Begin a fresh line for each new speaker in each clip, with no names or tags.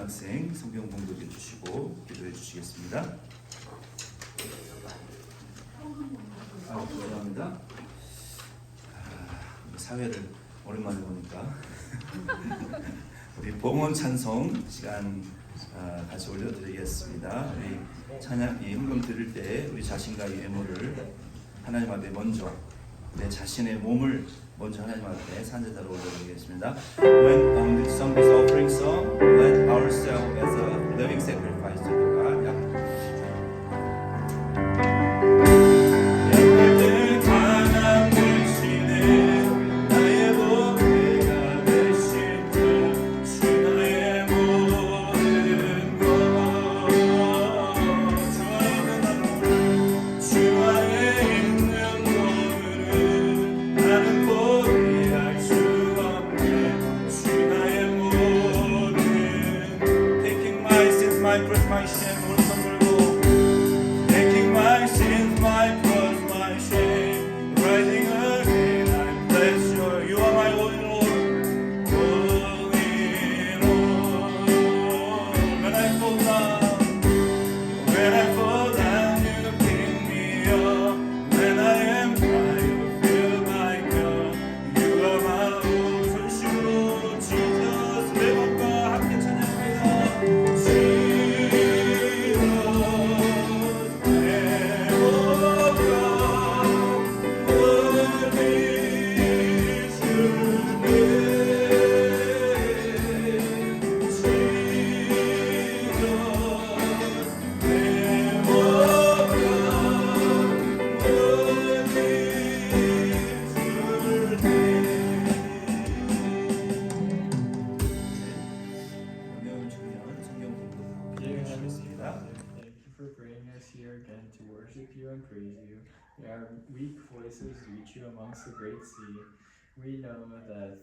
학생 성경 봉독해 주시고 기도해 주시겠습니다. 감사합니다. 사회를 오랜만에 보니까 우리 봉헌 찬송 시간 같이 올려드리겠습니다. 우리 찬양 이 헌금 드릴 때 우리 자신과의 외모를 하나님 앞에 먼저 내 자신의 몸을 먼저 하나님 앞에 산제자로 올려드리겠습니다. When the song is offering song, let ourselves as a living sacrifice to the God.
Our weak voices reach you amongst the great sea. We know that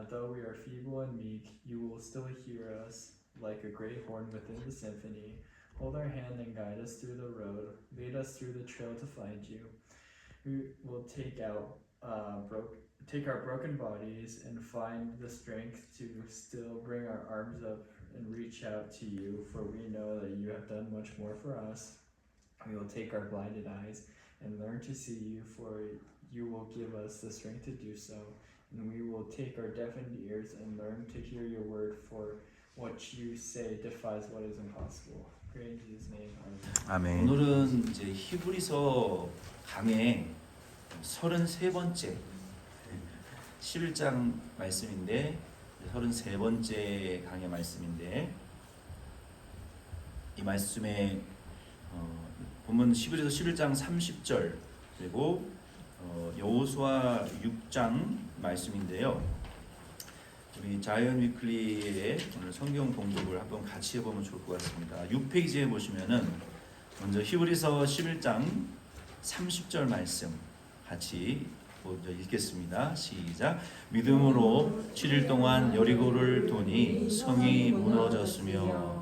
though we are feeble and meek, you will still hear us like a great horn within the symphony. Hold our hand and guide us through the road. Lead us through the trail to find you. We will take our broken bodies and find the strength to still bring our arms up and reach out to you, for we know that you have done much more for us. We will take our blinded eyes and learn to see you, for you will give us the strength to do so. And we will take our deafened ears and learn to hear your word, for what you say defies what is impossible. Pray in Jesus' name.
아멘. 오늘은 이제 히브리서 강의 33번째 11장 말씀인데 33번째 강의 말씀인데 이 말씀에 본문 11에서 11장 30절 그리고 여호수아 6장 말씀인데요. 우리 자이언 위클리의 오늘 성경 봉독을 한번 같이 해보면 좋을 것 같습니다. 6페이지에 보시면은 먼저 히브리서 11장 30절 말씀 같이 먼저 읽겠습니다. 시작. 믿음으로 7일 동안 여리고를 도니 성이 무너졌으며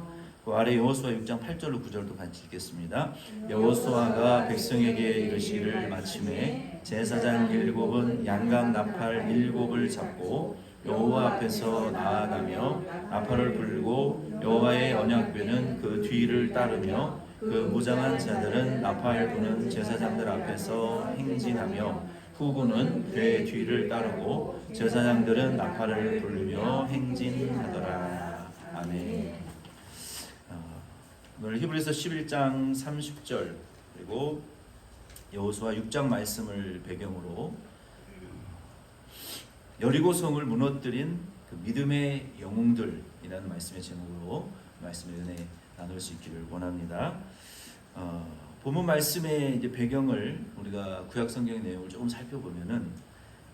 그 아래 여호수아 6장 8절로 9절도 같이 읽겠습니다. 여호수아가 백성에게 이르시기를 마침에 제사장 7은 양각 나팔 7을 잡고 여호와 앞에서 나아가며 나팔을 불고 여호와의 언약궤는 그 뒤를 따르며 그 무장한 자들은 나팔 부는 제사장들 앞에서 행진하며 후군은 궤 뒤를 따르고 제사장들은 나팔을 불며 행진하더라. 아멘. 오늘 히브리서 11장 30절 그리고 여호수아 6장 말씀을 배경으로 여리고성을 무너뜨린 그 믿음의 영웅들이라는 말씀의 제목으로 말씀의 은혜 나눌 수 있기를 원합니다. 본문 말씀의 이제 배경을 우리가 구약 성경의 내용을 조금 살펴보면은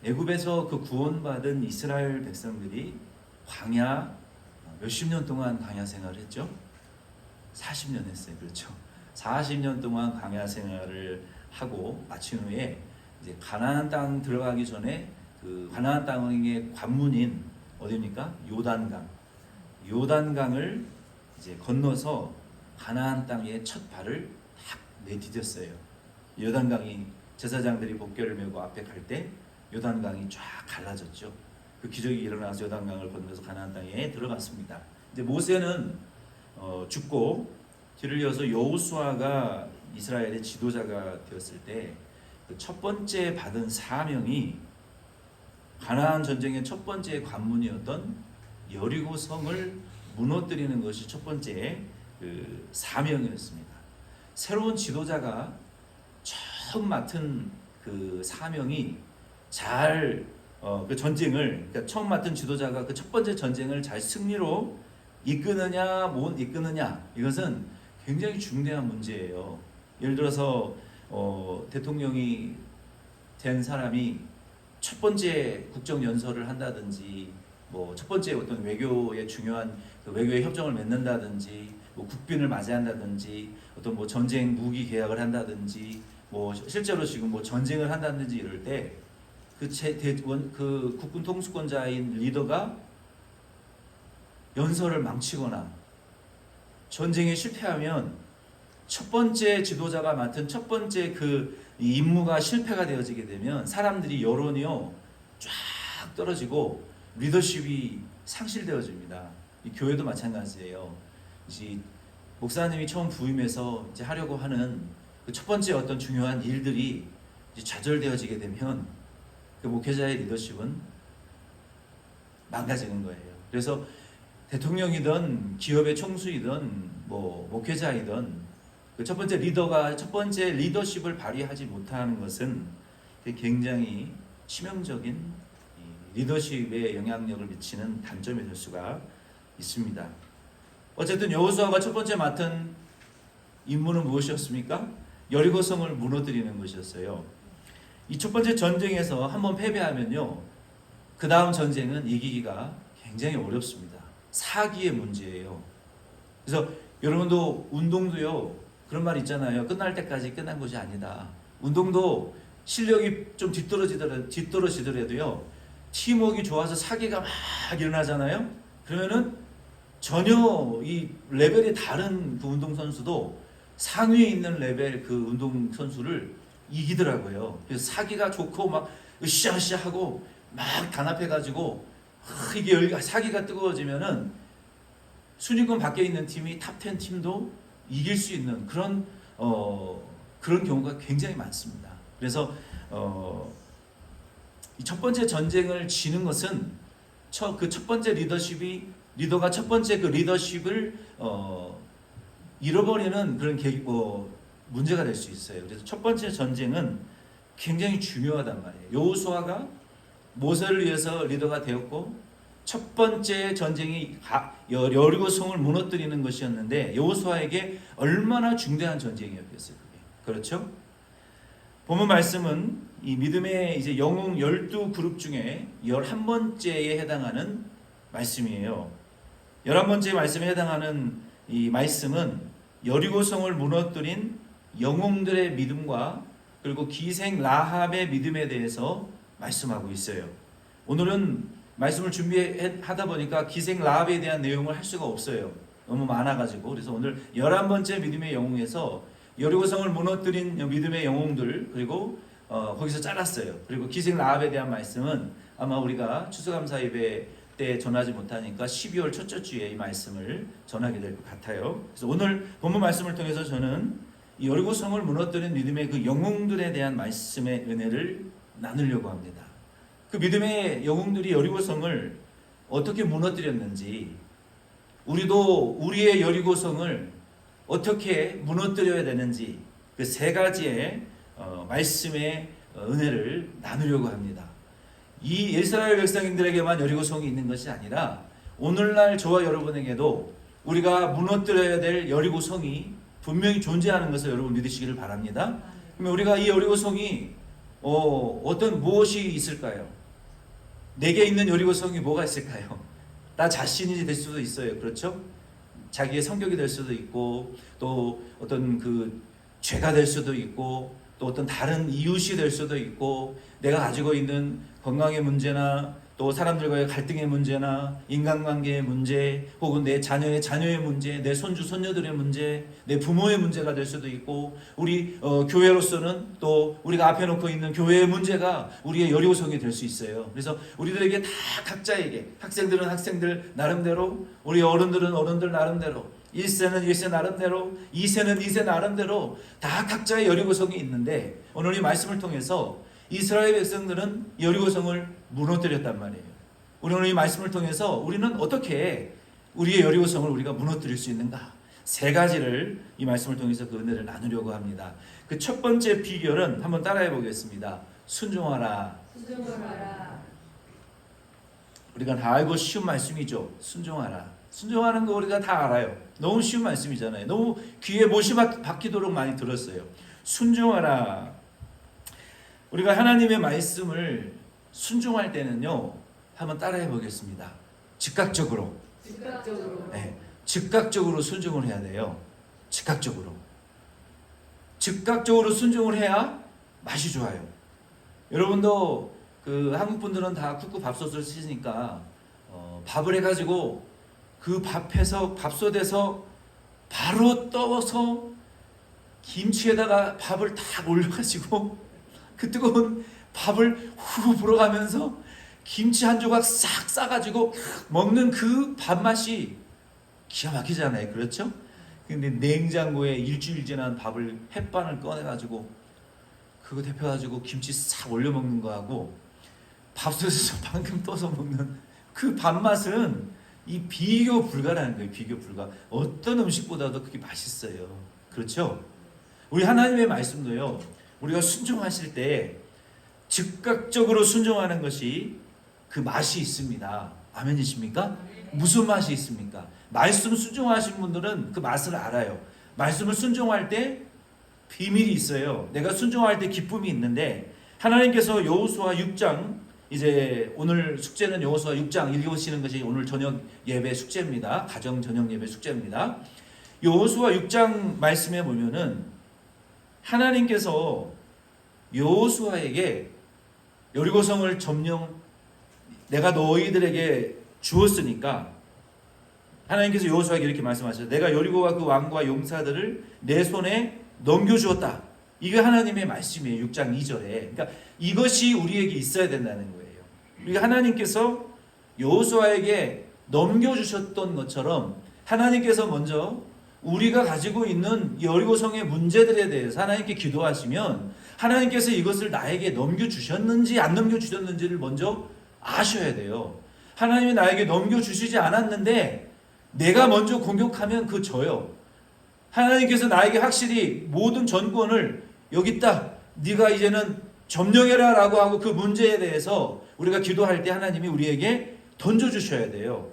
애굽에서 그 구원받은 이스라엘 백성들이 광야 몇십 년 동안 광야 생활을 했죠. 40년 했어요. 그렇죠. 40년 동안 광야 생활을 하고 마친 후에 이제 가나안 땅 들어가기 전에 그 가나안 땅의 관문인 어디입니까? 요단강을 이제 건너서 가나안 땅에 첫 발을 탁 내디뎠어요. 요단강이 제사장들이 복궤를 메고 앞에 갈 때 요단강이 쫙 갈라졌죠. 그 기적이 일어나서 요단강을 건너서 가나안 땅에 들어갔습니다. 이제 모세는 죽고 뒤를 이어서 여호수아가 이스라엘의 지도자가 되었을 때 그 첫 번째 받은 사명이 가나안 전쟁의 첫 번째 관문이었던 여리고 성을 무너뜨리는 것이 첫 번째 그 사명이었습니다. 새로운 지도자가 처음 맡은 그 사명이 잘 그 전쟁을 그러니까 처음 맡은 지도자가 그 첫 번째 전쟁을 잘 승리로 이끄느냐 못 이끄느냐 이것은 굉장히 중대한 문제예요. 예를 들어서 대통령이 된 사람이 첫 번째 국정 연설을 한다든지 뭐 첫 번째 어떤 외교의 중요한 그 외교의 협정을 맺는다든지 뭐 국빈을 맞이한다든지 어떤 뭐 전쟁 무기 계약을 한다든지 뭐 실제로 지금 뭐 전쟁을 한다든지 이럴 때 그 국군 통수권자인 리더가 연설을 망치거나 전쟁에 실패하면 첫 번째 지도자가 맡은 첫 번째 그 임무가 실패가 되어지게 되면 사람들이 여론이요 쫙 떨어지고 리더십이 상실되어집니다. 이 교회도 마찬가지예요. 이제 목사님이 처음 부임해서 이제 하려고 하는 그 첫 번째 어떤 중요한 일들이 이제 좌절되어지게 되면 그 목회자의 리더십은 망가지는 거예요. 그래서 대통령이든 기업의 총수이든 뭐 목회자이든 그 첫 번째 리더가 첫 번째 리더십을 발휘하지 못하는 것은 굉장히 치명적인 리더십에 영향력을 미치는 단점이 될 수가 있습니다. 어쨌든 여호수아가 첫 번째 맡은 임무는 무엇이었습니까? 여리고성을 무너뜨리는 것이었어요. 이 첫 번째 전쟁에서 한번 패배하면요, 그 다음 전쟁은 이기기가 굉장히 어렵습니다. 사기의 문제예요. 그래서 여러분도 운동도요, 그런 말 있잖아요. 끝날 때까지 끝난 것이 아니다. 운동도 실력이 좀 뒤떨어지더라도요, 팀워크가 좋아서 사기가 막 일어나잖아요. 그러면은 전혀 이 레벨이 다른 그 운동선수도 상위에 있는 레벨 그 운동선수를 이기더라고요. 그래서 사기가 좋고 막 으쌰으쌰 하고 막 단합해가지고 이게 사기가 뜨거워지면은 순위권 밖에 있는 팀이 탑10 팀도 이길 수 있는 그런 경우가 굉장히 많습니다. 그래서 이 첫 번째 전쟁을 지는 것은 그 첫 번째 리더가 첫 번째 그 리더십을 잃어버리는 그런 문제가 될 수 있어요. 그래서 첫 번째 전쟁은 굉장히 중요하단 말이에요. 여호수아가 모세를 위해서 리더가 되었고 첫 번째 전쟁이 여리고성을 무너뜨리는 것이었는데 여호수아에게 얼마나 중대한 전쟁이었겠어요. 그게. 그렇죠? 본문 말씀은 이 믿음의 이제 영웅 12그룹 중에 11번째에 해당하는 말씀이에요. 11번째 말씀에 해당하는 이 말씀은 여리고성을 무너뜨린 영웅들의 믿음과 그리고 기생 라합의 믿음에 대해서 말씀하고 있어요. 오늘은 말씀을 준비하다 보니까 기생 라합에 대한 내용을 할 수가 없어요. 너무 많아가지고. 그래서 오늘 11번째 믿음의 영웅에서 여리고성을 무너뜨린 믿음의 영웅들 그리고 거기서 잘랐어요. 그리고 기생 라합에 대한 말씀은 아마 우리가 추수감사 예배 때 전하지 못하니까 12월 첫째 주에 이 말씀을 전하게 될 것 같아요. 그래서 오늘 본문 말씀을 통해서 저는 이 여리고성을 무너뜨린 믿음의 그 영웅들에 대한 말씀의 은혜를 나누려고 합니다. 그 믿음의 영웅들이 여리고성을 어떻게 무너뜨렸는지, 우리도 우리의 여리고성을 어떻게 무너뜨려야 되는지 그 세 가지의 말씀의 은혜를 나누려고 합니다. 이 이스라엘 백성들에게만 여리고성이 있는 것이 아니라 오늘날 저와 여러분에게도 우리가 무너뜨려야 될 여리고성이 분명히 존재하는 것을 여러분 믿으시기를 바랍니다. 그러면 우리가 이 여리고성이 어떤 무엇이 있을까요? 내게 있는 여리고성이 뭐가 있을까요? 나 자신이 될 수도 있어요. 그렇죠? 자기의 성격이 될 수도 있고 또 어떤 그 죄가 될 수도 있고 또 어떤 다른 이웃이 될 수도 있고 내가 가지고 있는 건강의 문제나 또 사람들과의 갈등의 문제나 인간관계의 문제 혹은 내 자녀의 문제, 내 손주 손녀들의 문제, 내 부모의 문제가 될 수도 있고 우리 교회로서는 또 우리가 앞에 놓고 있는 교회의 문제가 우리의 여리고성이 될 수 있어요. 그래서 우리들에게 다 각자에게 학생들은 학생들 나름대로 우리 어른들은 어른들 나름대로 1세는 1세 나름대로 2세는 2세 나름대로 다 각자의 여리고성이 있는데 오늘 이 말씀을 통해서 이스라엘 백성들은 여리고성을 무너뜨렸단 말이에요. 우리 오늘 이 말씀을 통해서 우리는 어떻게 우리의 여리고성을 우리가 무너뜨릴 수 있는가? 세 가지를 이 말씀을 통해서 그 은혜를 나누려고 합니다. 그 첫 번째 비결은 한번 따라해 보겠습니다. 순종하라.
순종하라.
우리가 다 알고 쉬운 말씀이죠. 순종하라. 순종하는 거 우리가 다 알아요. 너무 쉬운 말씀이잖아요. 너무 귀에 못이 박히도록 많이 들었어요. 순종하라. 우리가 하나님의 말씀을 순종할 때는요, 한번 따라해 보겠습니다. 즉각적으로. 네, 즉각적으로 순종을 해야 돼요. 즉각적으로 순종을 해야 맛이 좋아요. 여러분도 그 한국 분들은 다 쿡쿡 밥솥을 쓰시니까 밥을 해가지고 그 밥솥에서 바로 떠서 김치에다가 밥을 딱 올려가지고 그 뜨거운 밥을 후 불어가면서 김치 한 조각 싹 싸가지고 먹는 그 밥맛이 기가 막히잖아요. 그렇죠? 근데 냉장고에 일주일 지난 밥을 햇반을 꺼내가지고 그거 데펴가지고 김치 싹 올려 먹는 거하고 밥솥에서 방금 떠서 먹는 그 밥맛은 이 비교 불가라는 거예요. 비교 불가. 어떤 음식보다도 그게 맛있어요. 그렇죠? 우리 하나님의 말씀도요. 우리가 순종하실 때 즉각적으로 순종하는 것이 그 맛이 있습니다. 아멘이십니까? 무슨 맛이 있습니까? 말씀 순종하신 분들은 그 맛을 알아요. 말씀을 순종할 때 비밀이 있어요. 내가 순종할 때 기쁨이 있는데 하나님께서 여호수아 6장 이제 오늘 숙제는 여호수아 6장 읽으시는 것이 오늘 저녁 예배 숙제입니다. 가정 저녁 예배 숙제입니다. 여호수아 6장 말씀에 보면은 하나님께서 여호수아에게 여리고성을 점령 내가 너희들에게 주었으니까 하나님께서 여호수아에게 이렇게 말씀하셨어요. 내가 여리고와 그 왕과 용사들을 내 손에 넘겨주었다. 이게 하나님의 말씀이에요. 6장 2절에. 그러니까 이것이 우리에게 있어야 된다는 거예요. 그러니까 하나님께서 여호수아에게 넘겨주셨던 것처럼 하나님께서 먼저 우리가 가지고 있는 여리고성의 문제들에 대해서 하나님께 기도하시면 하나님께서 이것을 나에게 넘겨주셨는지 안 넘겨주셨는지를 먼저 아셔야 돼요. 하나님이 나에게 넘겨주시지 않았는데 내가 먼저 공격하면 그 져요. 하나님께서 나에게 확실히 모든 전권을 여기 있다. 네가 이제는 점령해라 라고 하고 그 문제에 대해서 우리가 기도할 때 하나님이 우리에게 던져주셔야 돼요.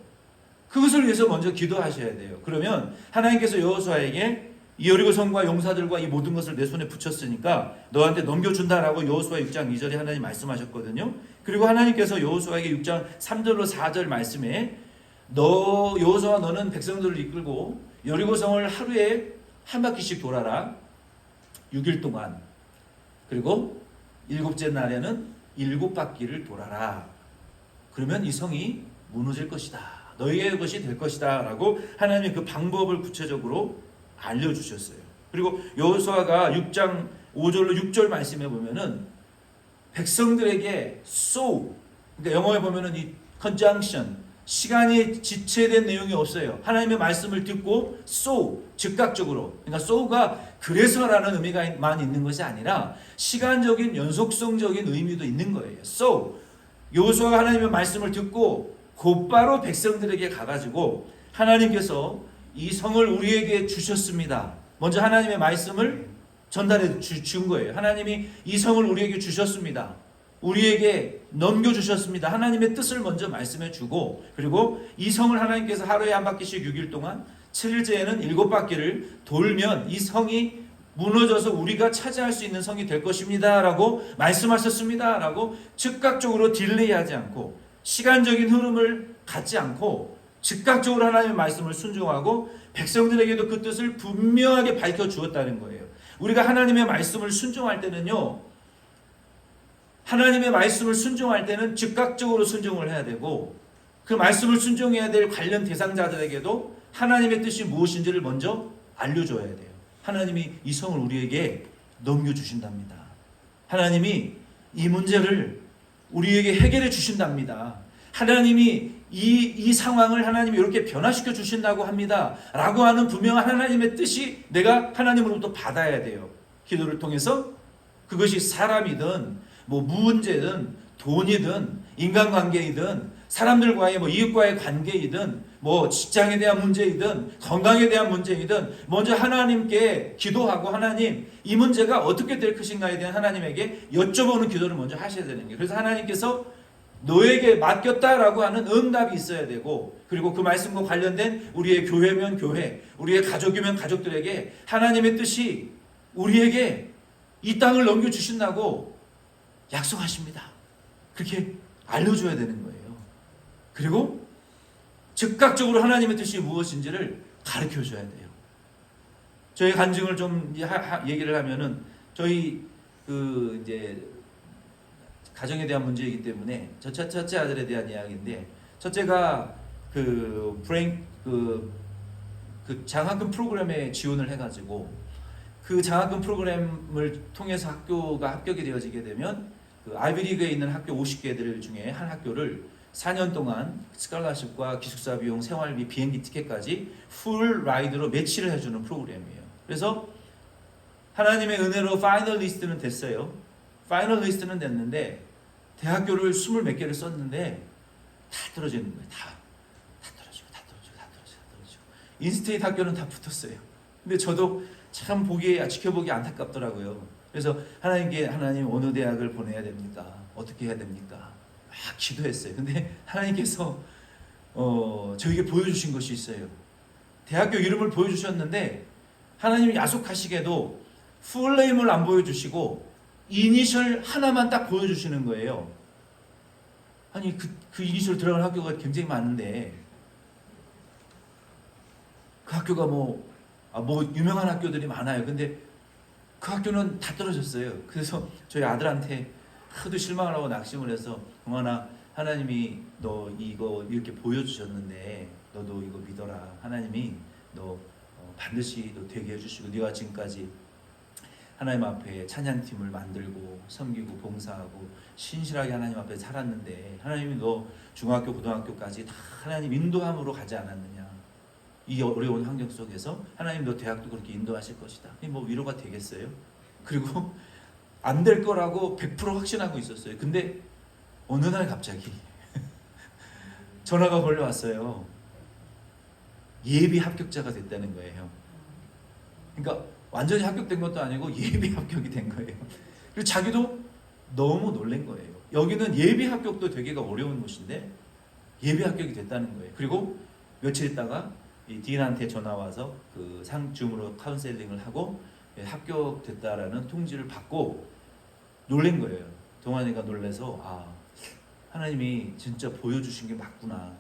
그것을 위해서 먼저 기도하셔야 돼요. 그러면 하나님께서 여호수아에게 이 여리고 성과 용사들과 이 모든 것을 내 손에 붙였으니까 너한테 넘겨준다라고 여호수아 6장 2절에 하나님 말씀하셨거든요. 그리고 하나님께서 여호수아에게 6장 3절로 4절 말씀에 여호수아 너는 백성들을 이끌고 여리고 성을 하루에 한 바퀴씩 돌아라. 6일 동안. 그리고 일곱째 날에는 7바퀴를 돌아라. 그러면 이 성이 무너질 것이다. 너희의 것이 될 것이다. 라고 하나님이 그 방법을 구체적으로 알려주셨어요. 그리고 여호수아가 6장 5절로 6절 말씀에 보면은 백성들에게 so, 그러니까 영어에 보면은 이 conjunction, 시간이 지체된 내용이 없어요. 하나님의 말씀을 듣고 so, 즉각적으로, 그러니까 so가 그래서라는 의미가만 있는 것이 아니라 시간적인 연속성적인 의미도 있는 거예요. so, 여호수아가 하나님의 말씀을 듣고 곧바로 백성들에게 가가지고 하나님께서 이 성을 우리에게 주셨습니다. 먼저 하나님의 말씀을 전달해 준 거예요. 하나님이 이 성을 우리에게 주셨습니다. 우리에게 넘겨주셨습니다. 하나님의 뜻을 먼저 말씀해 주고, 그리고 이 성을 하나님께서 하루에 한 바퀴씩 6일 동안 7일째에는 7바퀴를 돌면 이 성이 무너져서 우리가 차지할 수 있는 성이 될 것입니다. 라고 말씀하셨습니다. 라고 즉각적으로 딜레이하지 않고 시간적인 흐름을 갖지 않고 즉각적으로 하나님의 말씀을 순종하고 백성들에게도 그 뜻을 분명하게 밝혀 주었다는 거예요. 우리가 하나님의 말씀을 순종할 때는요, 하나님의 말씀을 순종할 때는 즉각적으로 순종을 해야 되고 그 말씀을 순종해야 될 관련 대상자들에게도 하나님의 뜻이 무엇인지를 먼저 알려줘야 돼요. 하나님이 이 성을 우리에게 넘겨주신답니다. 하나님이 이 문제를 우리에게 해결해 주신답니다. 하나님이 이 상황을 하나님이 이렇게 변화시켜 주신다고 합니다. 라고 하는 분명한 하나님의 뜻이 내가 하나님으로부터 받아야 돼요. 기도를 통해서 그것이 사람이든 뭐 문제든 돈이든 인간관계이든 사람들과의 이웃과의 관계이든 뭐 직장에 대한 문제이든 건강에 대한 문제이든 먼저 하나님께 기도하고 하나님 이 문제가 어떻게 될 것인가에 대한 하나님에게 여쭤보는 기도를 먼저 하셔야 되는 거예요. 그래서 하나님께서 너에게 맡겼다라고 하는 응답이 있어야 되고 그리고 그 말씀과 관련된 우리의 교회면 교회, 우리의 가족이면 가족들에게 하나님의 뜻이 우리에게 이 땅을 넘겨주신다고 약속하십니다. 그렇게 알려줘야 되는 거예요. 그리고 즉각적으로 하나님의 뜻이 무엇인지를 가르쳐줘야 돼요. 저희 간증을 좀 얘기를 하면은 저희 이제 가정에 대한 문제이기 때문에 첫째 아들에 대한 이야기인데 첫째가 그 장학금 프로그램에 지원을 해가지고 그 장학금 프로그램을 통해서 학교가 합격이 되어지게 되면 그 아이비리그에 있는 학교 50개들 중에 한 학교를 4년 동안 스칼라십과 기숙사 비용, 생활비, 비행기 티켓까지 풀 라이드로 매치를 해주는 프로그램이에요. 그래서 하나님의 은혜로 파이널리스트는 됐어요. 파이널리스트는 됐는데 대학교를 20몇 개를 썼는데 다 떨어지는 거예요. 다 떨어지고 인스테이트 학교는 다 붙었어요. 근데 저도 참 지켜보기 안타깝더라고요. 그래서 하나님께 하나님 어느 대학을 보내야 됩니까? 어떻게 해야 됩니까? 막 기도했어요. 근데 하나님께서 저에게 보여주신 것이 있어요. 대학교 이름을 보여주셨는데 하나님이 야속하시게도 풀네임을 안 보여주시고 이니셜 하나만 딱 보여주시는 거예요. 아니 그 이니셜 들어간 학교가 굉장히 많은데 그 학교가 뭐 유명한 학교들이 많아요. 근데 그 학교는 다 떨어졌어요. 그래서 저희 아들한테 하도 실망을 하고 낙심을 해서 동환아 하나님이 너 이거 이렇게 보여주셨는데 너도 이거 믿어라. 하나님이 너 반드시 너 되게 해주시고 네가 지금까지 하나님 앞에 찬양팀을 만들고 섬기고 봉사하고 신실하게 하나님 앞에 살았는데 하나님이 너 중학교 고등학교까지 다 하나님 인도함으로 가지 않았느냐. 이 어려운 환경 속에서 하나님 너 대학도 그렇게 인도하실 것이다. 뭐 위로가 되겠어요? 그리고 안 될 거라고 100% 확신하고 있었어요. 근데 어느 날 갑자기 전화가 걸려왔어요. 예비 합격자가 됐다는 거예요. 그러니까 완전히 합격된 것도 아니고 예비 합격이 된 거예요. 그리고 자기도 너무 놀란 거예요. 여기는 예비 합격도 되기가 어려운 곳인데 예배 합격이 됐다는 거예요. 그리고 며칠 있다가 이 딘한테 전화 와서 그 상줌으로 카운셀링을 하고 합격됐다라는 통지를 받고 놀란 거예요. 동환이가 놀라서 하나님이 진짜 보여주신 게 맞구나.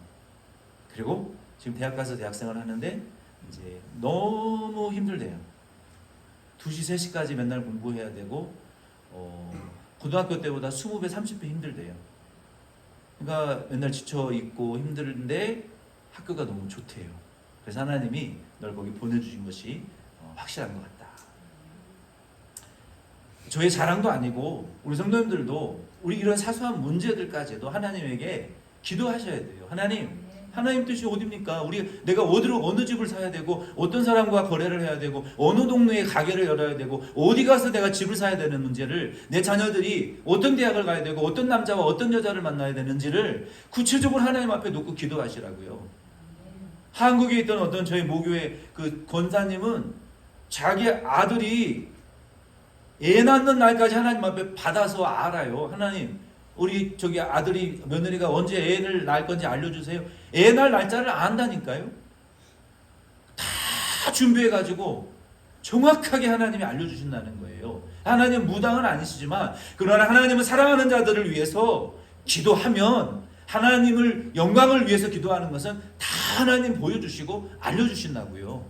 그리고 지금 대학 가서 대학생활을 하는데 이제 너무 힘들대요. 2시, 3시까지 맨날 공부해야 되고 고등학교 때보다 20배, 30배 힘들대요. 그러니까 맨날 지쳐 있고 힘든데 학교가 너무 좋대요. 그래서 하나님이 널 거기 보내주신 것이 확실한 것 같다. 저의 자랑도 아니고 우리 성도님들도 우리 이런 사소한 문제들까지도 하나님에게 기도하셔야 돼요. 하나님 뜻이 어디입니까? 내가 어느 집을 사야 되고 어떤 사람과 거래를 해야 되고 어느 동네에 가게를 열어야 되고 어디 가서 내가 집을 사야 되는 문제를, 내 자녀들이 어떤 대학을 가야 되고 어떤 남자와 어떤 여자를 만나야 되는지를 구체적으로 하나님 앞에 놓고 기도하시라고요. 한국에 있던 어떤 저희 모교의 그 권사님은 자기 아들이 애 낳는 날까지 하나님 앞에 받아서 알아요. 하나님, 우리 저기 아들이 며느리가 언제 애를 낳을 건지 알려주세요. 애 낳을 날짜를 안다니까요. 다 준비해가지고 정확하게 하나님이 알려주신다는 거예요. 하나님 무당은 아니시지만 그러나 하나님은 사랑하는 자들을 위해서 기도하면, 하나님을 영광을 위해서 기도하는 것은 다 하나님 보여주시고 알려주신다고요.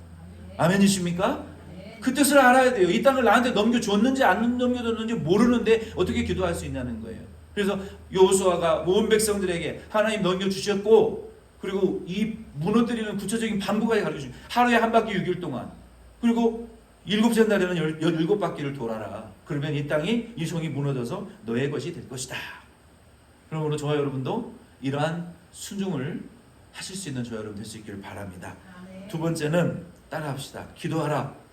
아멘이십니까? 그 뜻을 알아야 돼요. 이 땅을 나한테 넘겨줬는지 안 넘겨줬는지 모르는데 어떻게 기도할 수 있냐는 거예요. 그래서 여호수아가 온 백성들에게 하나님 넘겨주셨고, 그리고 이 무너뜨리는 구체적인 방법까지 가르쳐주신, 하루에 한 바퀴 6일 동안, 그리고 7째 날에는 17바퀴를 돌아라. 그러면 이 땅이, 이 성이 무너져서 너의 것이 될 것이다. 그러므로 저와 여러분도 이러한 순종을 하실 수 있는 저와 여러분 될 수 있기를 바랍니다. 두 번째는 따라합시다. 기도하라.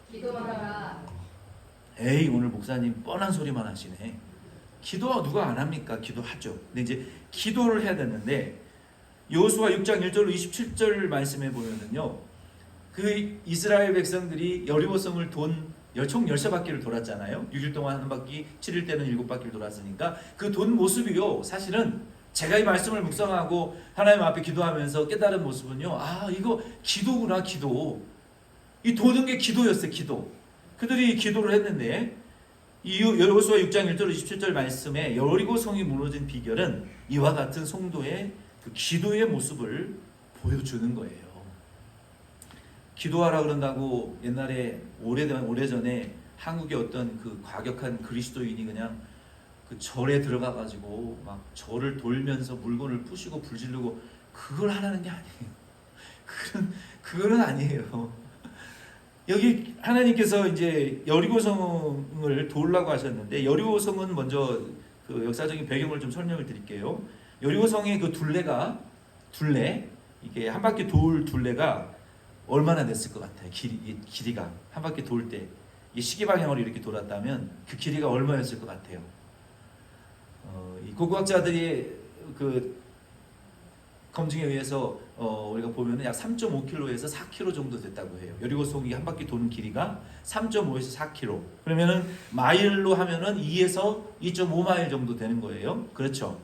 에이, 오늘 목사님 뻔한 소리만 하시네. 기도 누가 안 합니까? 기도하죠. 근데 이제 기도를 해야 되는데, 여호수아 6장 1절로 27절 말씀에 보면은요, 그 이스라엘 백성들이 여리고성을 총 13바퀴를 돌았잖아요. 6일 동안 한 바퀴, 7일 때는 7바퀴를 돌았으니까 그 돈 모습이요, 사실은 제가 이 말씀을 묵상하고 하나님 앞에 기도하면서 깨달은 모습은요, 이거 기도구나. 기도. 이 도는 게 기도였어요. 기도. 그들이 기도를 했는데, 이 여호수아 6장 1절 27절 말씀에 여리고 성이 무너진 비결은 이와 같은 성도의 그 기도의 모습을 보여주는 거예요. 기도하라 그런다고 옛날에 오래전에 한국의 어떤 그 과격한 그리스도인이 그냥 그 절에 들어가 가지고 막 절을 돌면서 물건을 부시고 불지르고 그걸 하라는 게 아니에요. 그거는 아니에요. 여기 하나님께서 이제 여리고성을 도우려고 하셨는데, 여리고성은 먼저 그 역사적인 배경을 좀 설명을 드릴게요. 여리고성의 그 둘레, 이게 한 바퀴 돌 둘레가 얼마나 됐을 것 같아요? 길이가 한 바퀴 돌 때 이 시계 방향으로 이렇게 돌았다면 그 길이가 얼마였을 것 같아요? 이 고고학자들이 그 검증에 의해서 우리가 보면은 약 3.5km에서 4km 정도 됐다고 해요. 여리고성이 한 바퀴 도는 길이가 3.5에서 4km. 그러면은 마일로 하면은 2에서 2.5마일 정도 되는 거예요. 그렇죠?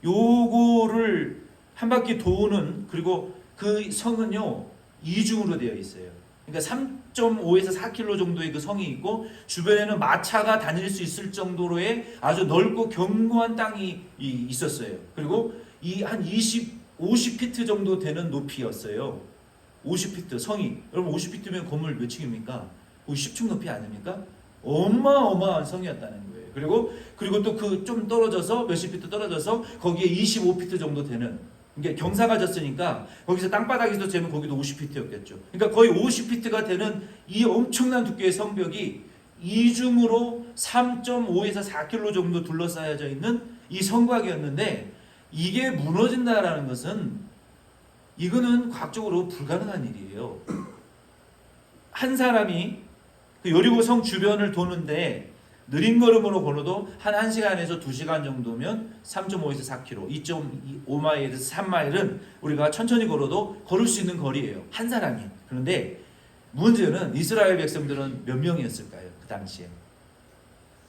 요거를 한 바퀴 도는, 그리고 그 성은요, 이중으로 되어 있어요. 그러니까 3.5에서 4km 정도의 그 성이 있고, 주변에는 마차가 다닐 수 있을 정도로의 아주 넓고 견고한 땅이 있었어요. 그리고 이 한 50피트 정도 되는 높이였어요. 50피트 성이. 여러분 50피트면 건물 몇 층입니까? 10층 높이 아닙니까? 어마어마한 성이었다는 거예요. 그리고 또 그 좀 떨어져서 몇십 피트 떨어져서 거기에 25피트 정도 되는, 그러니까 경사가 졌으니까 거기서 땅바닥에서 재면 거기도 50피트였겠죠. 그러니까 거의 50피트가 되는 이 엄청난 두께의 성벽이 이중으로 3.5에서 4km 정도 둘러싸여져 있는 이 성곽이었는데, 이게 무너진다라는 것은 이거는 과학적으로 불가능한 일이에요. 한 사람이 그 여리고 성 주변을 도는데 느린 걸음으로 걸어도 한 1시간에서 2시간 정도면 3.5에서 4km, 2.5마일에서 3마일은 우리가 천천히 걸어도 걸을 수 있는 거리예요. 한 사람이. 그런데 문제는 이스라엘 백성들은 몇 명이었을까요? 그 당시에.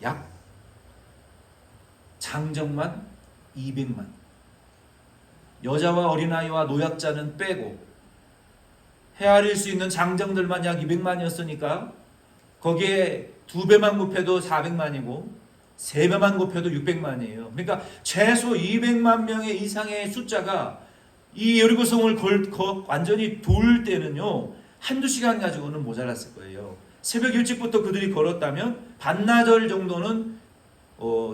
약 장정만 200만. 여자와 어린아이와 노약자는 빼고 헤아릴 수 있는 장정들만 약 200만이었으니까 거기에 2배만 곱해도 400만이고 3배만 곱해도 600만이에요. 그러니까 최소 200만 명의 이상의 숫자가 이 여리고성을 완전히 돌 때는요, 한두 시간 가지고는 모자랐을 거예요. 새벽 일찍부터 그들이 걸었다면 반나절 정도는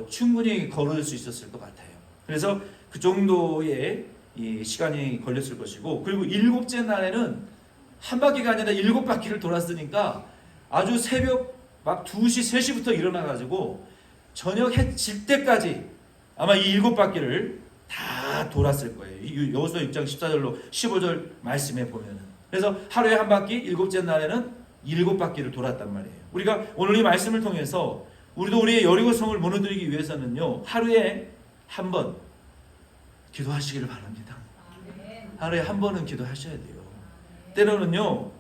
충분히 걸을 수 있었을 것 같아요. 그래서 그 정도의 이 시간이 걸렸을 것이고, 그리고 7째 날에는 한 바퀴가 아니라 7바퀴를 돌았으니까 아주 새벽 막 2시, 3시부터 일어나가지고 저녁 해 질 때까지 아마 이 7바퀴를 다 돌았을 거예요. 이 여호수아 6장 14절로 15절 말씀에 보면은. 그래서 하루에 한 바퀴, 7째 날에는 7바퀴를 돌았단 말이에요. 우리가 오늘 이 말씀을 통해서 우리도 우리의 여리고성을 무너뜨리기 위해서는요, 하루에 한 번 기도하시기를 바랍니다. 하루에 한 번은 기도하셔야 돼요. 때로는요,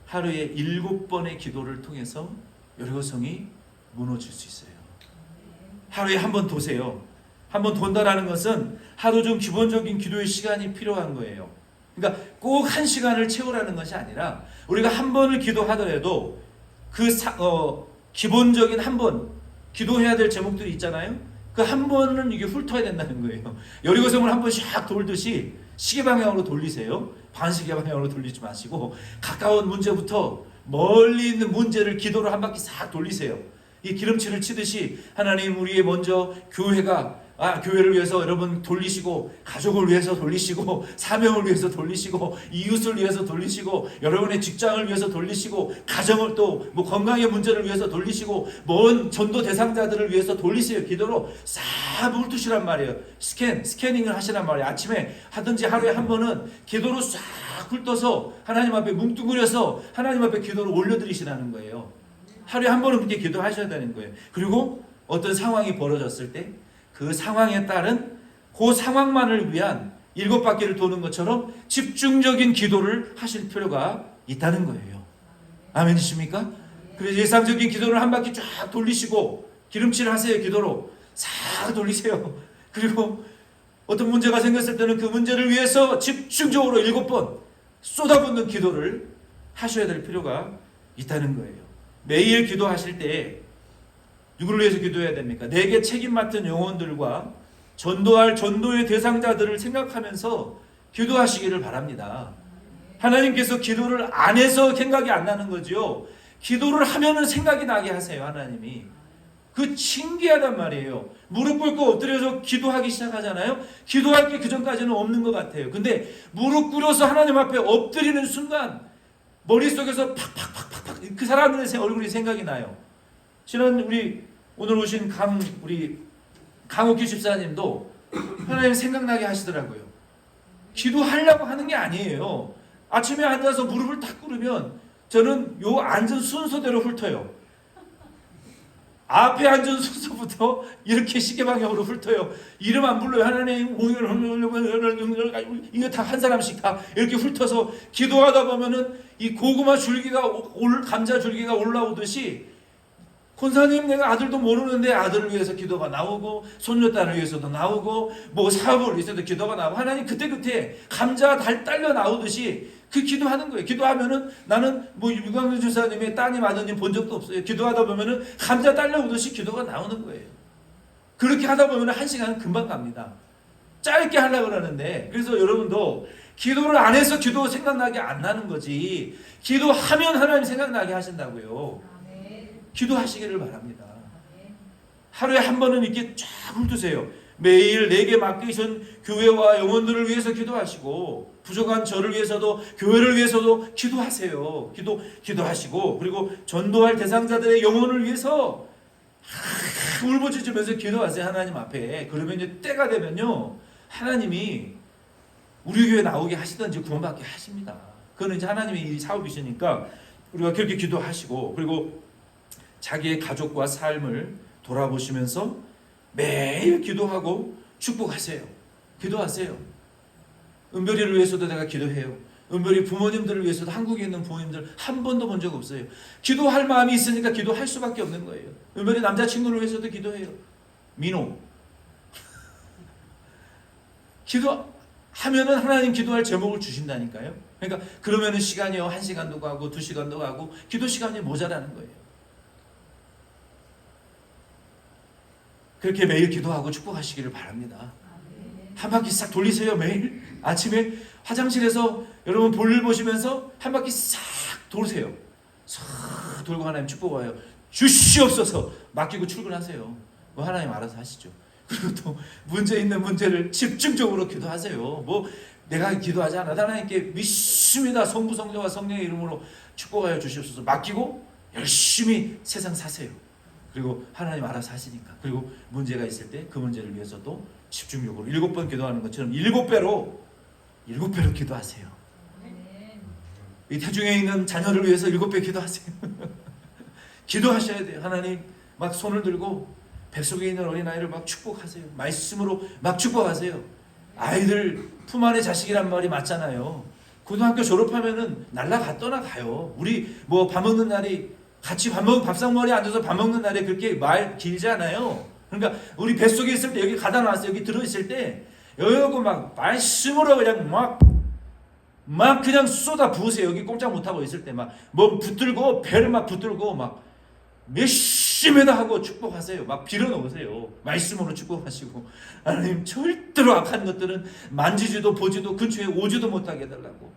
하루에 7번의 기도를 통해서 여리고성이 무너질 수 있어요. 하루에 한 번 도세요. 한 번 돈다라는 것은 하루 중 기본적인 기도의 시간이 필요한 거예요. 그러니까 꼭 1시간을 채우라는 것이 아니라 우리가 한 번을 기도하더라도 그 기본적인 한 번 기도해야 될 제목들이 있잖아요. 그 한 번은 이게 훑어야 된다는 거예요. 여리고성을 한 번 샥 돌듯이 시계 방향으로 돌리세요. 반시계 방향으로 돌리지 마시고 가까운 문제부터 멀리 있는 문제를 기도로 한 바퀴 싹 돌리세요. 이 기름칠을 치듯이 하나님, 우리의 먼저 교회를 위해서 여러분 돌리시고, 가족을 위해서 돌리시고, 사명을 위해서 돌리시고, 이웃을 위해서 돌리시고, 여러분의 직장을 위해서 돌리시고, 가정을 또 뭐 건강의 문제를 위해서 돌리시고, 먼 전도 대상자들을 위해서 돌리세요. 기도로 싹 훑으시란 말이에요. 스캐닝을 하시란 말이에요. 아침에 하든지 하루에 한 번은 기도로 싹 훑어서 하나님 앞에 뭉뚱그려서 하나님 앞에 기도를 올려드리시라는 거예요. 하루에 한 번은 그렇게 기도하셔야 되는 거예요. 그리고 어떤 상황이 벌어졌을 때 그 상황에 따른 그 상황만을 위한 7바퀴를 도는 것처럼 집중적인 기도를 하실 필요가 있다는 거예요. 아멘이십니까? 그래서 일상적인 기도를 한 바퀴 쫙 돌리시고 기름칠 하세요. 기도로 싹 돌리세요. 그리고 어떤 문제가 생겼을 때는 그 문제를 위해서 집중적으로 7번 쏟아붓는 기도를 하셔야 될 필요가 있다는 거예요. 매일 기도하실 때 누구를 위해서 기도해야 됩니까? 내게 책임 맡은 영혼들과 전도할 전도의 대상자들을 생각하면서 기도하시기를 바랍니다. 하나님께서 기도를 안 해서 생각이 안 나는 거죠. 기도를 하면은 생각이 나게 하세요. 하나님이. 그 신기하단 말이에요. 무릎 꿇고 엎드려서 기도하기 시작하잖아요. 기도할 게 그전까지는 없는 것 같아요. 근데 무릎 꿇어서 하나님 앞에 엎드리는 순간 머릿속에서 팍팍팍팍팍 그 사람들의 얼굴이 생각이 나요. 지난 오늘 오신 우리 강옥기 집사님도 하나님 생각나게 하시더라고요. 기도하려고 하는 게 아니에요. 아침에 앉아서 무릎을 딱 꿇으면 저는 요 앉은 순서대로 훑어요. 앞에 앉은 순서부터 이렇게 시계 방향으로 훑어요. 이름 안 불러요. 하나님 이거 다 한 사람씩 다 이렇게 훑어서 기도하다 보면은 이 고구마 줄기가 감자 줄기가 올라오듯이, 권사님 내가 아들도 모르는데 아들을 위해서 기도가 나오고, 손녀딸을 위해서도 나오고, 뭐 사업을 위해서도 기도가 나오고, 하나님 그때 감자 달 딸려 나오듯이 그 기도하는 거예요. 기도하면은 나는 뭐 유광준 주사님의 따님 아드님 본 적도 없어요. 기도하다 보면은 감자 딸려오듯이 기도가 나오는 거예요. 그렇게 하다 보면은 1시간은 금방 갑니다. 짧게 하려고 그러는데, 그래서 여러분도 기도를 안 해서 기도 생각나게 안 나는 거지, 기도하면 하나님 생각나게 하신다고요. 기도하시기를 바랍니다. 하루에 한 번은 이렇게 쫙 훑으세요. 매일 내게 맡기신 교회와 영혼들을 위해서 기도하시고, 부족한 저를 위해서도 교회를 위해서도 기도하세요. 기도하시고, 그리고 전도할 대상자들의 영혼을 위해서 울부짖으면서 기도하세요. 하나님 앞에. 그러면 이제 때가 되면요, 하나님이 우리 교회 나오게 하시든지 구원받게 하십니다. 그거는 이제 하나님의 사업이시니까 우리가 그렇게 기도하시고, 그리고 자기의 가족과 삶을 돌아보시면서 매일 기도하고 축복하세요. 기도하세요. 은별이를 위해서도 내가 기도해요. 은별이 부모님들을 위해서도, 한국에 있는 부모님들 한 번도 본 적 없어요. 기도할 마음이 있으니까 기도할 수밖에 없는 거예요. 은별이 남자친구를 위해서도 기도해요. 민호
기도하면은 하나님 기도할 제목을 주신다니까요. 그러니까 그러면은 시간이요 1시간도 가고 2시간도 가고 기도 시간이 모자라는 거예요. 그렇게 매일 기도하고 축복하시기를 바랍니다. 한 바퀴 싹 돌리세요. 매일 아침에 화장실에서 여러분 볼일 보시면서 한 바퀴 싹 돌으세요. 싹 돌고 하나님 축복해요. 주시옵소서 맡기고 출근하세요. 뭐 하나님 알아서 하시죠. 그리고 또 문제 있는 문제를 집중적으로 기도하세요. 뭐 내가 기도하지 않아도 하나님께 믿습니다. 성부 성자와 성령의 이름으로 축복하여 주시옵소서 맡기고 열심히 세상 사세요. 그리고 하나님 알아서 하시니까. 그리고 문제가 있을 때 그 문제를 위해서 또 집중적으로 7번 기도하는 것처럼 7배로 기도하세요. 이 태중에 있는 자녀를 위해서 7배 기도하세요. 기도하셔야 돼요. 하나님 막 손을 들고 뱃속에 있는 어린아이를 막 축복하세요. 말씀으로 막 축복하세요. 아이들 품 안의 자식이란 말이 맞잖아요. 고등학교 졸업하면은 날라가 떠나가요. 우리 뭐 밥 먹는 날이 같이 밥상머리에 앉아서 밥 먹는 날에 그렇게 말 길지 않아요. 그러니까 우리 뱃속에 있을 때 여기 가다 놨어요. 여기 들어있을 때 여기 막 말씀으로 그냥 막 그냥 쏟아 부으세요. 여기 꼼짝 못하고 있을 때 막 뭐 붙들고 배를 막 붙들고 막 몇십이나 하고 축복하세요. 막 빌어놓으세요. 말씀으로 축복하시고 하나님 절대로 악한 것들은 만지지도 보지도 근처에 오지도 못하게 해달라고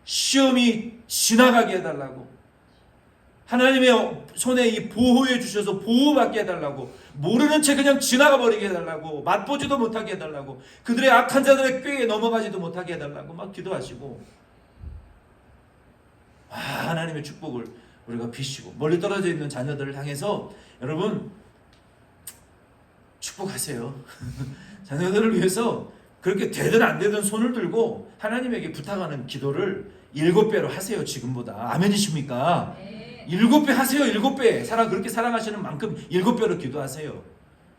시험이 지나가게 해달라고 하나님의 손에 이 보호해 주셔서 보호받게 해달라고 모르는 채 그냥 지나가 버리게 해달라고 맛보지도 못하게 해달라고 그들의 악한 자들의 꾀에 넘어가지도 못하게 해달라고 막 기도하시고 하나님의 축복을 우리가 비시고 멀리 떨어져 있는 자녀들을 향해서 여러분 축복하세요. 자녀들을 위해서 그렇게 되든 안 되든 손을 들고 하나님에게 부탁하는 기도를 7배로 하세요. 지금보다. 아멘이십니까? 7배 하세요. 7배. 그렇게 사랑하시는 만큼 7배로 기도하세요.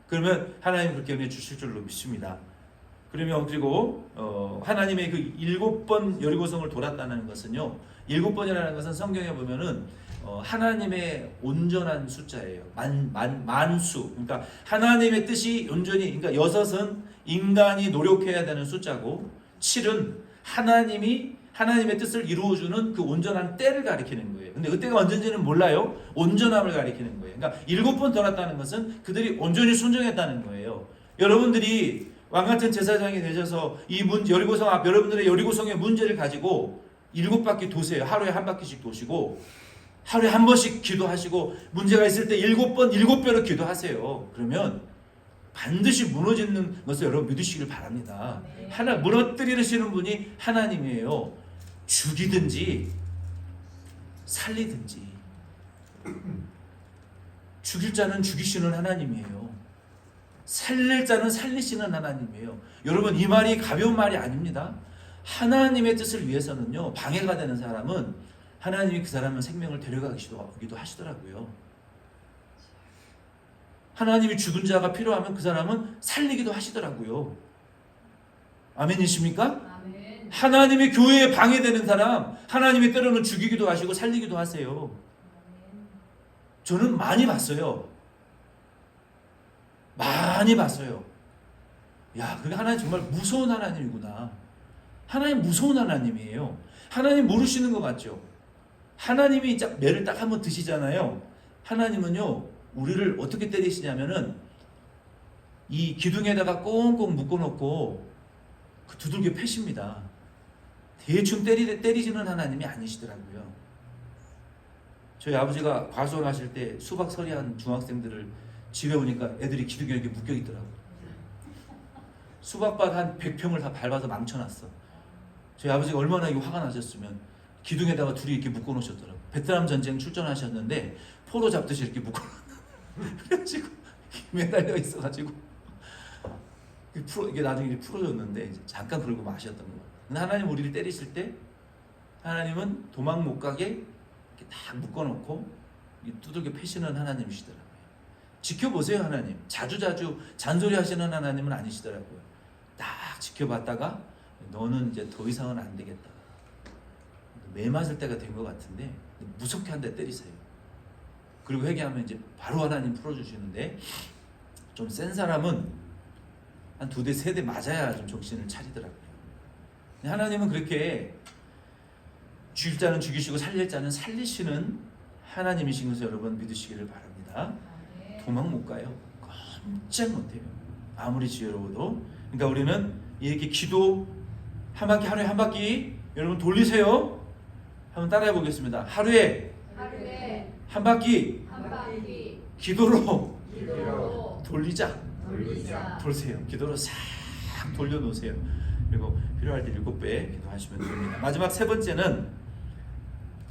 그러면 하나님 그렇게 은혜 주실 줄로 믿습니다. 그리고 하나님의 그 7번 여리고성을 돌았다는 것은요. 7번이라는 것은 성경에 보면은 하나님의 온전한 숫자예요. 만수. 그러니까 하나님의 뜻이 온전히 그러니까 6은 인간이 노력해야 되는 숫자고 7은 하나님의 뜻을 이루어주는 그 온전한 때를 가리키는 거예요. 근데 그때가 언제인지는 몰라요. 온전함을 가리키는 거예요. 그러니까 7번 돌았다는 것은 그들이 온전히 순종했다는 거예요. 여러분들이 왕같은 제사장이 되셔서 이 여리고성 앞 여러분들의 여리고성의 문제를 가지고 7바퀴 도세요. 하루에 한 바퀴씩 도시고 하루에 한 번씩 기도하시고 문제가 있을 때 7번 7배로 기도하세요. 그러면 반드시 무너지는 것을 여러분 믿으시길 바랍니다. 무너뜨리시는 분이 하나님이에요. 죽이든지 살리든지 죽일 자는 죽이시는 하나님이에요. 살릴 자는 살리시는 하나님이에요. 여러분 이 말이 가벼운 말이 아닙니다. 하나님의 뜻을 위해서는요 방해가 되는 사람은 하나님이 그 사람은 생명을 데려가기도 하시더라고요. 하나님이 죽은 자가 필요하면 그 사람은 살리기도 하시더라고요. 아멘이십니까?
아멘.
하나님의 교회에 방해되는 사람 하나님이 때로는 죽이기도 하시고 살리기도 하세요. 저는 많이 봤어요. 야, 그게 하나님 정말 무서운 하나님이구나. 하나님 무서운 하나님이에요. 하나님 모르시는 것 같죠? 하나님이 매를 딱 한번 드시잖아요. 하나님은요 우리를 어떻게 때리시냐면은 이 기둥에다가 꽁꽁 묶어놓고 그 두들겨 패십니다. 대충 때리시는 하나님이 아니시더라고요. 저희 아버지가 과수원하실 때 수박 서리한 중학생들을 집에 오니까 애들이 기둥에 이렇게 묶여 있더라고요. 수박밭 한 100평을 다 밟아서 망쳐놨어. 저희 아버지가 얼마나 이거 화가 나셨으면 기둥에다가 둘이 이렇게 묶어놓으셨더라고요. 베트남 전쟁 출전하셨는데 포로 잡듯이 이렇게 묶어놨나. 그래가지고 매달려 있어가지고 이게 나중에 풀어졌는데 잠깐 그러고 마셨던 거예요. 근데 하나님 우리를 때리실 때 하나님은 도망 못 가게 이렇게 딱 묶어놓고 두들겨 패시는 하나님이시더라고요. 지켜보세요. 하나님 자주자주 잔소리하시는 하나님은 아니시더라고요. 딱 지켜봤다가 너는 이제 더 이상은 안 되겠다. 매 맞을 때가 된 것 같은데 무섭게 한 대 때리세요. 그리고 회개하면 이제 바로 하나님 풀어주시는데 좀 센 사람은 한 2대 3대 맞아야 좀 정신을 차리더라고요. 하나님은 그렇게 죽일 자는 죽이시고 살릴 자는 살리시는 하나님이신 것을 여러분 믿으시기를 바랍니다. 도망 못 가요. 꼼짝 못해요. 아무리 지혜로워도. 그러니까 우리는 이렇게 기도 한 바퀴, 하루에 한 바퀴 여러분 돌리세요. 한번 따라해 보겠습니다. 하루에 한 바퀴 기도로 돌리자. 돌세요. 기도로 싹 돌려놓으세요. 그리고 필요할 때 7배 기도하시면 됩니다. 마지막 3번째는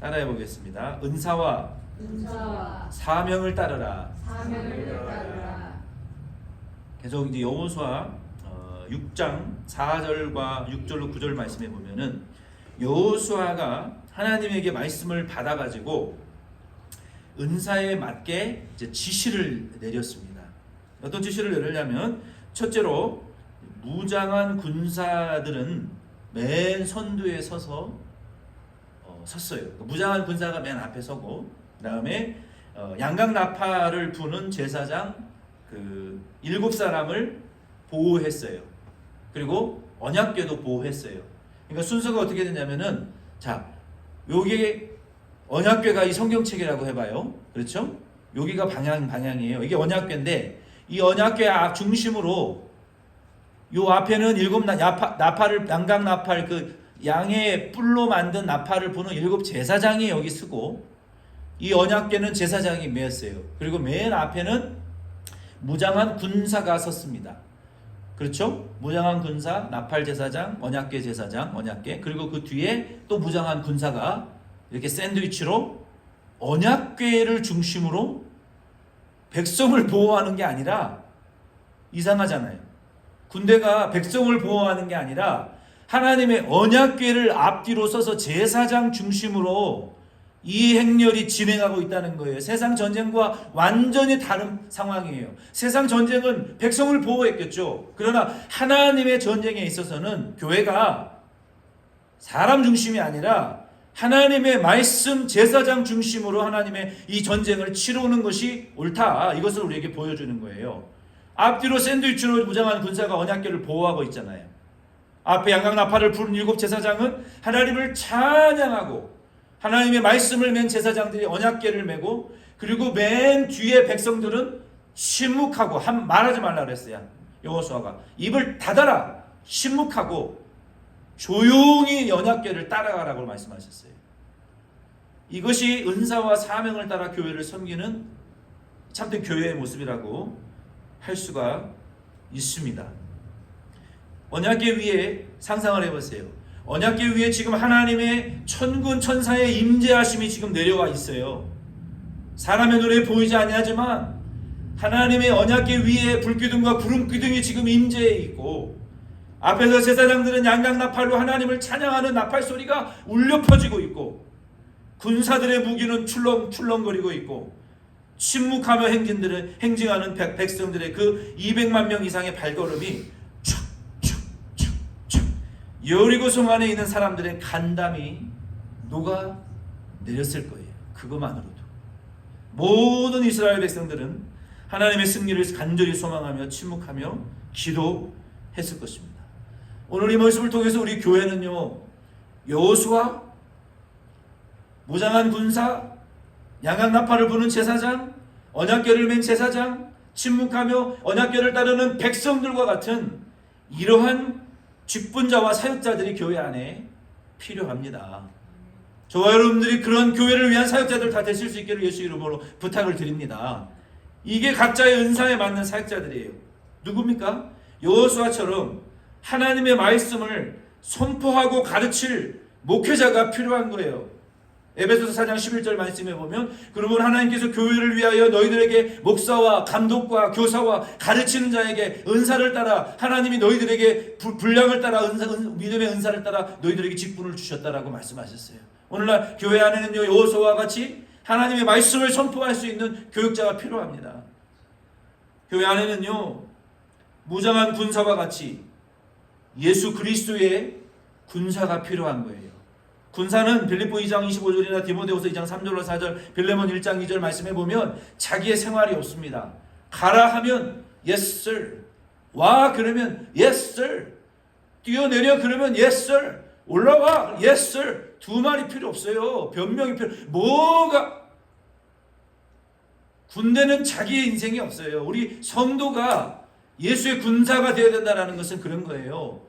따라해 보겠습니다. 은사와 사명을 따르라. 계속 이제 여호수아 6장 4절과 6절로 9절 말씀해 보면은 여호수아가 하나님에게 말씀을 받아가지고 은사에 맞게 이제 지시를 내렸습니다. 어떤 지시를 내리냐면 첫째로 무장한 군사들은 맨 선두에 섰어요. 무장한 군사가 맨 앞에 서고, 그 다음에 양각 나팔을 부는 제사장 7사람을 보호했어요. 그리고 언약궤도 보호했어요. 그러니까 순서가 어떻게 되냐면은, 자, 여기 언약궤가 이 성경책이라고 해봐요. 그렇죠? 여기가 방향이에요. 이게 언약궤인데, 이 언약궤 중심으로 요 앞에는 나팔을, 양각 나팔, 양의 뿔로 만든 나팔을 부는 7 제사장이 여기 서고, 이 언약궤는 제사장이 메었어요. 그리고 맨 앞에는 무장한 군사가 섰습니다. 그렇죠? 무장한 군사, 나팔 제사장, 언약궤 제사장, 언약궤. 그리고 그 뒤에 또 무장한 군사가 이렇게 샌드위치로 언약궤를 중심으로 백성을 보호하는 게 아니라, 이상하잖아요. 군대가 백성을 보호하는 게 아니라 하나님의 언약궤를 앞뒤로 서서 제사장 중심으로 이 행렬이 진행하고 있다는 거예요. 세상 전쟁과 완전히 다른 상황이에요. 세상 전쟁은 백성을 보호했겠죠. 그러나 하나님의 전쟁에 있어서는 교회가 사람 중심이 아니라 하나님의 말씀 제사장 중심으로 하나님의 이 전쟁을 치르는 것이 옳다. 이것을 우리에게 보여주는 거예요. 앞뒤로 샌드위치로 무장한 군사가 언약궤를 보호하고 있잖아요. 앞에 양각 나팔을 부른 7 제사장은 하나님을 찬양하고, 하나님의 말씀을 맨 제사장들이 언약궤를 메고, 그리고 맨 뒤에 백성들은 침묵하고, 말하지 말라 그랬어요. 여호수아가 입을 닫아라, 침묵하고 조용히 언약궤를 따라가라고 말씀하셨어요. 이것이 은사와 사명을 따라 교회를 섬기는 참된 교회의 모습이라고 할 수가 있습니다. 언약궤 위에 상상을 해보세요. 언약궤 위에 지금 하나님의 천군 천사의 임재하심이 지금 내려와 있어요. 사람의 눈에 보이지 아니하지만 하나님의 언약궤 위에 불기둥과 구름기둥이 지금 임재해 있고, 앞에서 제사장들은 양각 나팔로 하나님을 찬양하는 나팔 소리가 울려 퍼지고 있고, 군사들의 무기는 출렁출렁거리고 있고, 침묵하며 행진하는 백성들의 그 200만 명 이상의 발걸음이 여리고성 안에 있는 사람들의 간담이 녹아 내렸을 거예요. 그것만으로도 모든 이스라엘 백성들은 하나님의 승리를 간절히 소망하며 침묵하며 기도했을 것입니다. 오늘 이 말씀을 통해서 우리 교회는요, 여호수아, 무장한 군사, 양각 나팔을 부는 제사장, 언약궤를 맨 제사장, 침묵하며 언약궤를 따르는 백성들과 같은 이러한 직분자와 사역자들이 교회 안에 필요합니다. 저와 여러분들이 그런 교회를 위한 사역자들 다 되실 수 있기를 예수 이름으로 부탁을 드립니다. 이게 각자의 은사에 맞는 사역자들이에요. 누굽니까? 여호수아처럼 하나님의 말씀을 선포하고 가르칠 목회자가 필요한 거예요. 에베소서 4장 11절 말씀에 보면, 그러면 하나님께서 교회를 위하여 너희들에게 목사와 감독과 교사와 가르치는 자에게 은사를 따라, 하나님이 너희들에게 분량을 따라 믿음의 은사를 따라 너희들에게 직분을 주셨다라고 말씀하셨어요. 오늘날 교회 안에는요, 여호수아와 같이 하나님의 말씀을 선포할 수 있는 교육자가 필요합니다. 교회 안에는요, 무장한 군사와 같이 예수 그리스도의 군사가 필요한 거예요. 군사는 빌립보 2장 25절이나 디모데후서 2장 3절로 4절, 빌레몬 1장 2절 말씀해 보면 자기의 생활이 없습니다. 가라 하면 yes sir, 와 그러면 yes sir. 뛰어내려 그러면 yes sir. 올라와 yes sir. 두 말이 필요 없어요. 변명이 필요. 뭐가 군대는 자기의 인생이 없어요. 우리 성도가 예수의 군사가 되어야 된다는 것은 그런 거예요.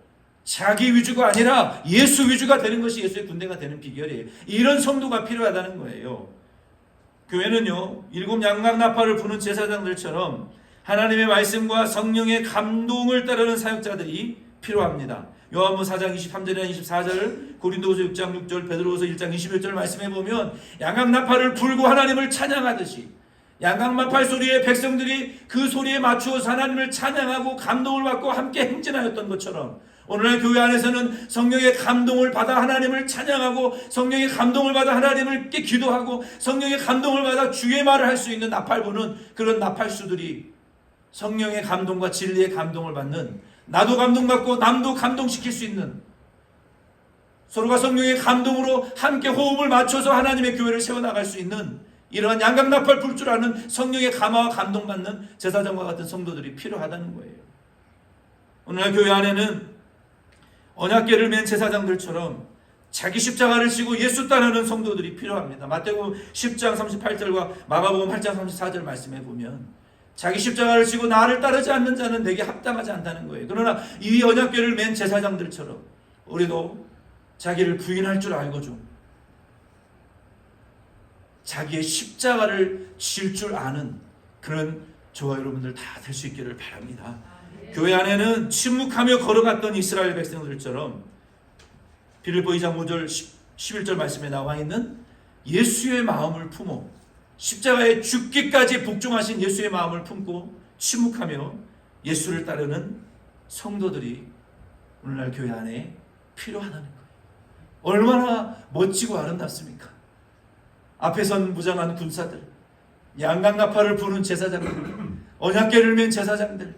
자기 위주가 아니라 예수 위주가 되는 것이 예수의 군대가 되는 비결이에요. 이런 성도가 필요하다는 거예요. 교회는요, 7 양각나팔을 부는 제사장들처럼 하나님의 말씀과 성령의 감동을 따르는 사역자들이 필요합니다. 요한복음 4장 23절이나 24절, 고린도후서 6장 6절, 베드로후서 1장 21절 말씀해 보면 양각나팔을 불고 하나님을 찬양하듯이 양각나팔 소리에 백성들이 그 소리에 맞추어서 하나님을 찬양하고 감동을 받고 함께 행진하였던 것처럼 오늘날 교회 안에서는 성령의 감동을 받아 하나님을 찬양하고 성령의 감동을 받아 하나님께 기도하고 성령의 감동을 받아 주의 말을 할 수 있는 나팔 부는 그런 나팔수들이 성령의 감동과 진리의 감동을 받는, 나도 감동받고 남도 감동시킬 수 있는, 서로가 성령의 감동으로 함께 호흡을 맞춰서 하나님의 교회를 세워나갈 수 있는 이러한 양각나팔 불 줄 아는 성령의 감화와 감동받는 제사장과 같은 성도들이 필요하다는 거예요. 오늘날 교회 안에는 언약궤를 맨 제사장들처럼 자기 십자가를 지고 예수 따르는 성도들이 필요합니다. 마태복음 10장 38절과 마가복음 8장 34절 말씀해 보면 자기 십자가를 지고 나를 따르지 않는 자는 내게 합당하지 않다는 거예요. 그러나 이 언약궤를 맨 제사장들처럼 우리도 자기를 부인할 줄 알고 좀 자기의 십자가를 질 줄 아는 그런 저와 여러분들 다 될 수 있기를 바랍니다. 교회 안에는 침묵하며 걸어갔던 이스라엘 백성들처럼 빌립보 2장 5절 11절 말씀에 나와 있는 예수의 마음을 품어 십자가에 죽기까지 복종하신 예수의 마음을 품고 침묵하며 예수를 따르는 성도들이 오늘날 교회 안에 필요하다는 거예요. 얼마나 멋지고 아름답습니까? 앞에 선 무장한 군사들, 양각나팔을 부는 제사장들, 언약궤를 맨 제사장들,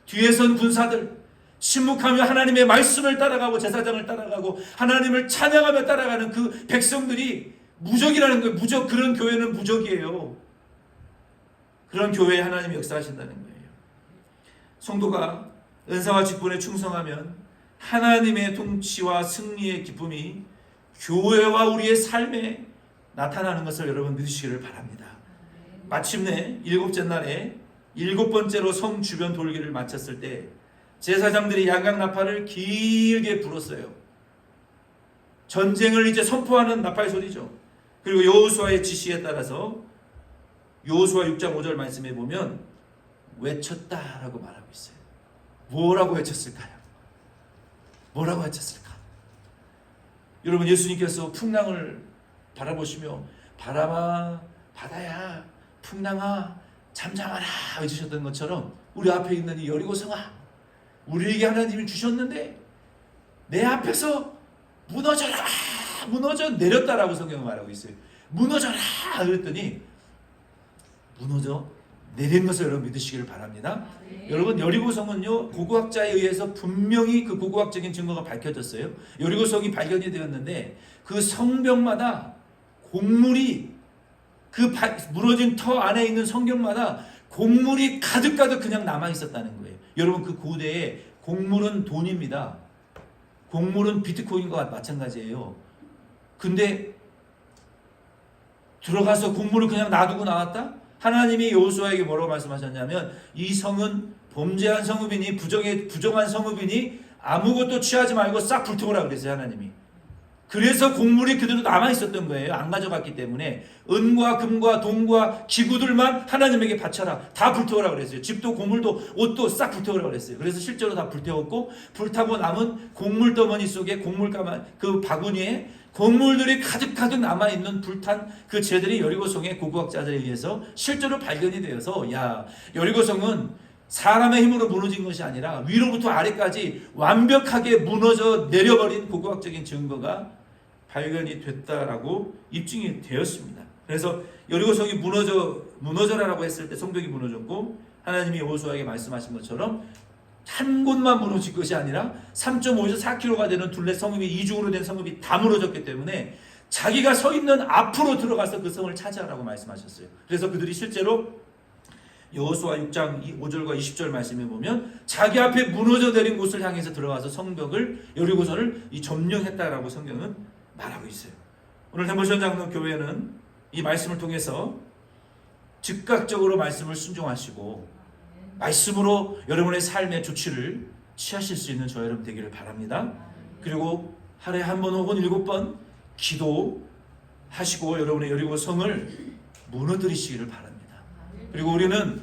뒤에 선 군사들, 침묵하며 하나님의 말씀을 따라가고 제사장을 따라가고 하나님을 찬양하며 따라가는 그 백성들이 무적이라는 거예요. 무적. 그런 교회는 무적이에요. 그런 교회에 하나님이 역사하신다는 거예요. 성도가 은사와 직분에 충성하면 하나님의 통치와 승리의 기쁨이 교회와 우리의 삶에 나타나는 것을 여러분 믿으시기를 바랍니다. 마침내 7째 날에 7번째로 성 주변 돌기를 마쳤을 때 제사장들이 양각나팔을 길게 불었어요. 전쟁을 이제 선포하는 나팔 소리죠. 그리고 여호수아의 지시에 따라서 여호수아 6장 5절 말씀에 보면 외쳤다라고 말하고 있어요. 뭐라고 외쳤을까요? 뭐라고 외쳤을까? 여러분, 예수님께서 풍랑을 바라보시며 바람아 바다야 풍랑아 잠잠하라 외치셨던 것처럼 우리 앞에 있는 이 여리고성아, 우리에게 하나님이 주셨는데 내 앞에서 무너져라, 무너져 내렸다라고 성경은 말하고 있어요. 무너져라 그랬더니 무너져 내린 것을 여러분 믿으시기를 바랍니다. 여러분, 여리고성은요 고고학자에 의해서 분명히 그 고고학적인 증거가 밝혀졌어요. 여리고성이 발견이 되었는데 그 성벽마다 곡물이, 그 무너진 터 안에 있는 성경마다 곡물이 가득가득 그냥 남아 있었다는 거예요. 여러분, 그 고대에 곡물은 돈입니다. 곡물은 비트코인과 마찬가지예요. 근데 들어가서 곡물을 그냥 놔두고 나왔다? 하나님이 여호수아에게 뭐라고 말씀하셨냐면 이 성은 범죄한 성읍이니 부정한 성읍이니 아무것도 취하지 말고 싹 불태우라 그랬어요, 하나님이. 그래서 곡물이 그대로 남아 있었던 거예요. 안 가져갔기 때문에 은과 금과 동과 기구들만 하나님에게 바쳐라. 다 불태우라 그랬어요. 집도 곡물도 옷도 싹 불태우라 그랬어요. 그래서 실제로 다 불태웠고 불타고 남은 곡물 더머니 속에 그 바구니에 곡물들이 가득가득 남아 있는 불탄 그 재들이 여리고성의 고고학자들에 의해서 실제로 발견이 되어서 야, 여리고성은 사람의 힘으로 무너진 것이 아니라 위로부터 아래까지 완벽하게 무너져 내려버린 고고학적인 증거가 발견이 됐다라고 입증이 되었습니다. 그래서 여리고성이 무너져라라고 했을 때 성벽이 무너졌고 하나님이 여호수아에게 말씀하신 것처럼 한 곳만 무너질 것이 아니라 3.5에서 4km가 되는 둘레 성읍이 이중으로 된 성읍이 다 무너졌기 때문에 자기가 서 있는 앞으로 들어가서 그 성을 차지하라고 말씀하셨어요. 그래서 그들이 실제로 여호수아 6장 5절과 20절 말씀에 보면 자기 앞에 무너져 내린 곳을 향해서 들어가서 성벽을 여리고성을 점령했다라고 성경은 말하고 있어요. 오늘 덴버션 장로 교회는 이 말씀을 통해서 즉각적으로 말씀을 순종하시고 말씀으로 여러분의 삶의 조치를 취하실 수 있는 저 여러분 되기를 바랍니다. 그리고 하루에 한 번 혹은 7번 기도하시고 여러분의 여리고성을 무너뜨리시기를 바랍니다. 그리고 우리는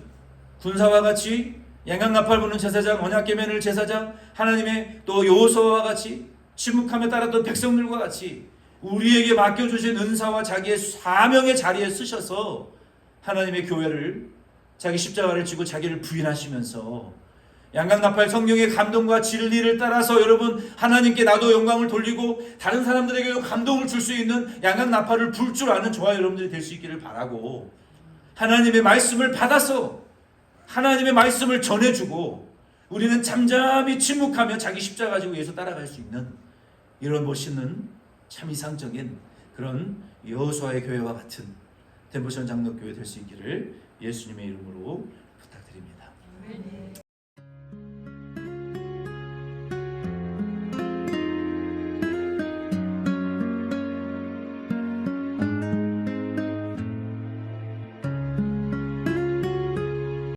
군사와 같이 양강나팔 부는 제사장, 언약궤면을 제사장, 하나님의 또 여호수아와 같이 침묵함에 따랐던 백성들과 같이 우리에게 맡겨주신 은사와 자기의 사명의 자리에 쓰셔서 하나님의 교회를 자기 십자가를 지고 자기를 부인하시면서 양강나팔 성령의 감동과 진리를 따라서 여러분 하나님께 나도 영광을 돌리고 다른 사람들에게 감동을 줄 수 있는 양강나팔을 불 줄 아는 저와 여러분들이 될 수 있기를 바라고 하나님의 말씀을 받아서 하나님의 말씀을 전해주고 우리는 잠잠히 침묵하며 자기 십자가 가지고 예수 따라갈 수 있는 이런 멋있는 참 이상적인 그런 여호수아의 교회와 같은 덴버션 장로교회 될 수 있기를 예수님의 이름으로 부탁드립니다.